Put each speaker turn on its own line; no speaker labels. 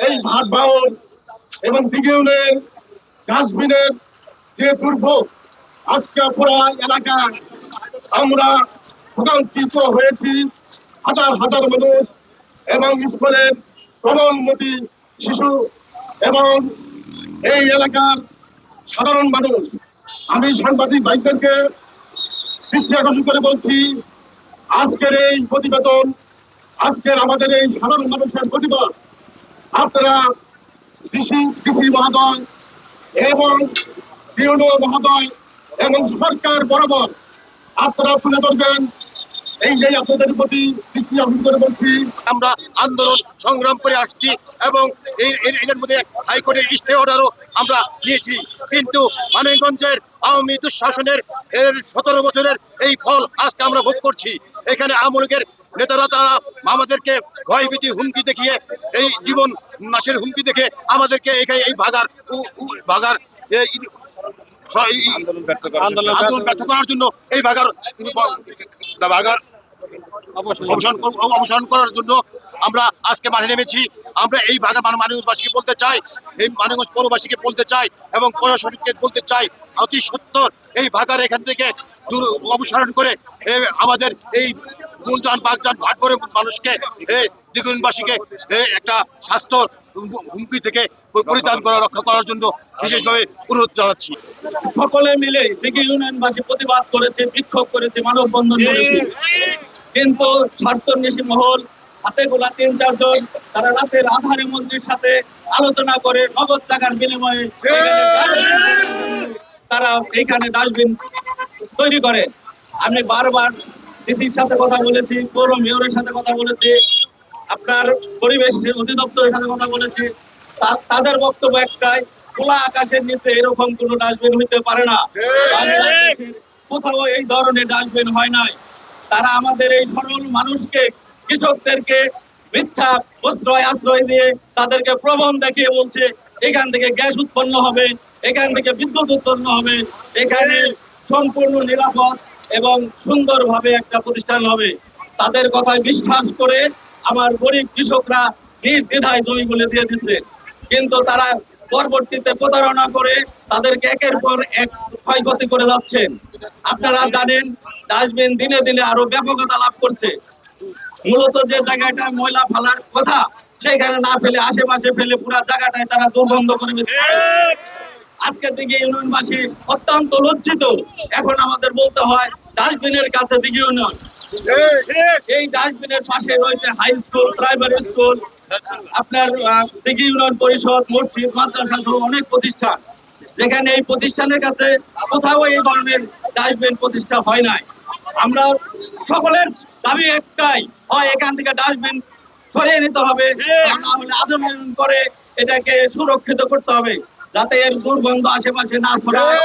এই ভাট বাউল এবং দিঘিউনের ডাস্টবিনের যে দুর্ভোগ, আজকে পুরা এলাকা আমরা ভোগান্তিত হয়েছি। হাজার হাজার মানুষ এবং স্কুলের প্রবলমতি শিশু এবং এই এলাকার সাধারণ মানুষ। আমি সাংবাদিক ভাইদেরকে দৃষ্টি আকর্ষণ করে বলছি, আজকের এই প্রতিবেদন, আজকের আমাদের এই সাধারণ মানুষের প্রতিবাদ আপনারা ডিসি মহোদয় এবং ইউনিয়ন মহোদয় এবং সরকার বরাবর আপনারা তুলে ধরবেন। এই যে আপনাদের প্রতি দৃষ্টি আকর্ষণ করে বলছি, আমরা আন্দোলন সংগ্রাম করে আসছি এবং এর মধ্যে হাইকোর্টের স্টে অর্ডারও আমরা নিয়েছি, কিন্তু মানিকগঞ্জের আওয়ামী দুঃশাসনের 17 বছরের এই ফল আজকে আমরা ভোগ করছি। এখানে আওয়ামী লীগের নেতারা তারা আমাদেরকে ভয়ভীতি হুমকি দেখিয়ে, এই জীবন নাশের হুমকি দেখে আমাদেরকে এই ভাগার আন্দোলন ব্যর্থ করার জন্য এই ভাগার অবসান করার জন্য আমরা আজকে মাঠে নেমেছি। আমরা এই ভাগা মানিকগঞ্জবাসীকে বলতে চাই, এই মানিকগঞ্জ পৌরবাসীকে বলতে চাই এবং প্রশাসনকে বলতে চাই, অতি সত্বর এই ভাগার এখান থেকে অপসারণ করে আমাদের এই মূলযান বাগযান ভাট করে মানুষকে দ্বিগুণবাসীকে একটা স্বাস্থ্য হুমকি থেকে পরিত্রাণ করা রক্ষা করার জন্য বিশেষভাবে অনুরোধ জানাচ্ছি।
সকলে মিলে দিঘি ইউনিয়নবাসী প্রতিবাদ করেছে, বিক্ষোভ করেছে, মানববন্ধন করেছে, কিন্তু স্বার্থন্বেষী মহল হাতে গোলা 3-4 জন তারা রাতের আধারে মন্ত্রীর সাথে আলোচনা করে নগদ টাকার বিনিময়ে তারা এইখানে ডাস্টবিন তৈরি করে। আমি বারবার ডিসির সাথে কথা বলেছি, পৌর মেয়রের সাথে কথা বলেছি, আপনার পরিবেশ অধিদপ্তরের সাথে কথা বলেছি। তাদের বক্তব্য একটাই, খোলা আকাশের নিচে এরকম কোন ডাস্টবিন হইতে পারে না, কোথাও এই ধরনের ডাস্টবিন হয় নাই। তারা আমাদের এই সরল মানুষকে, কৃষকদেরকে মিথ্যা আশ্রয় দিয়ে তাদেরকে প্রবণ দেখিয়ে বলছে এখান থেকে গ্যাস উৎপন্ন হবে, এখান থেকে বিদ্যুৎ উৎপন্ন হবে, এখানে সম্পূর্ণ নিরাপদ এবং সুন্দরভাবে একটা প্রতিষ্ঠান হবে। তাদের কথায় বিশ্বাস করে আমার গরিব কৃষকরা নির্দ্বিধায় জমিগুলো দিয়ে দিচ্ছে, কিন্তু তারা পরবর্তীতে প্রতারণা করে তাদেরকে একের পর এক ক্ষয়ক্ষতি করে যাচ্ছেন। আপনারা জানেন ডাস্টবিন দিনে দিনে আরো ব্যাপকতা লাভ করছে। মূলত যে জায়গাটা ময়লা ফেলার কথা সেখানে না ফেলে আশেপাশে ফেলে পুরো জায়গাটায় তারা দুর্গন্ধ করে আজকের দিকে ইউনিয়নবাসী অত্যন্ত লজ্জিত। এখন আমাদের বলতে হয় ডাস্টবিনের কাছে দিঘি ইউনিয়ন, এই ডাস্টবিনের পাশে রয়েছে হাই স্কুল, প্রাইমারি স্কুল, আপনার দিঘি ইউনিয়ন পরিষদ, মসজিদ, মাদ্রাসা সহ অনেক প্রতিষ্ঠান, যেখানে এই প্রতিষ্ঠানের কাছে কোথাও এই ধরনের ডাস্টবিন প্রতিষ্ঠা হয় নাই। আমরা সকলের দাবি একটাই, হয় এখান থেকে ডাস্টবিন সরিয়ে নিতে হবে, না হলে আন্দোলন করে এটাকে সুরক্ষিত করতে হবে যাতে এর দুর্গন্ধ আশেপাশে না ছড়ায়।